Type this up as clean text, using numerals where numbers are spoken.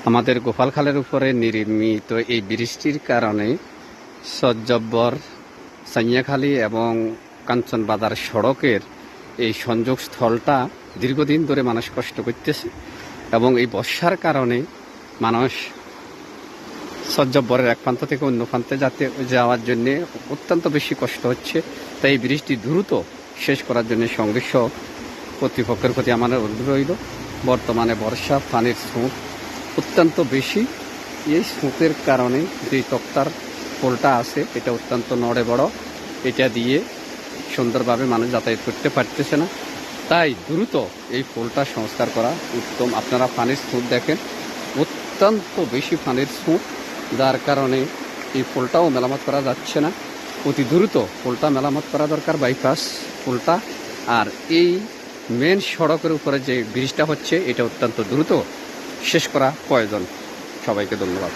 আমাদের গোপালখালের উপরে নির্মিত এই বৃষ্টির কারণে সজ্জব্বর সাইয়াখালী এবং কাঞ্চন বাজার সড়কের এই সংযোগ স্থলটা দীর্ঘদিন ধরে মানুষ কষ্ট করতেছে এবং এই বর্ষার কারণে মানুষ সজ্জব্বরের এক প্রান্ত থেকে অন্য প্রান্তে যাওয়ার জন্য অত্যন্ত বেশি কষ্ট হচ্ছে। তাই এই বৃষ্টি দ্রুত শেষ করার জন্য সংশ্লিষ্ট কর্তৃপক্ষের প্রতি আমাদের অনুরোধ রইল। বর্তমানে বর্ষা পানির স্রোত অত্যন্ত বেশি। এই স্রোতের কারণে যে তক্তার পোলটা আছে এটা অত্যন্ত নড়ে বড়, এটা দিয়ে সুন্দরভাবে মানুষ যাতায়াত করতে পারতেছে না। তাই দ্রুত এই পোলটা সংস্কার করা উত্তম। আপনারা পানির স্রোত দেখেন, অত্যন্ত বেশি পানির স্রোত, যার কারণে এই পোলটাও মেরামত করা যাচ্ছে না। অতি দ্রুত পোলটা মেরামত করা দরকার, বাইপাস পোলটা। আর এই মেন সড়কের উপরে যে ব্রিজটা হচ্ছে এটা অত্যন্ত দ্রুত শেষ করা প্রয়োজন। সবাইকে ধন্যবাদ।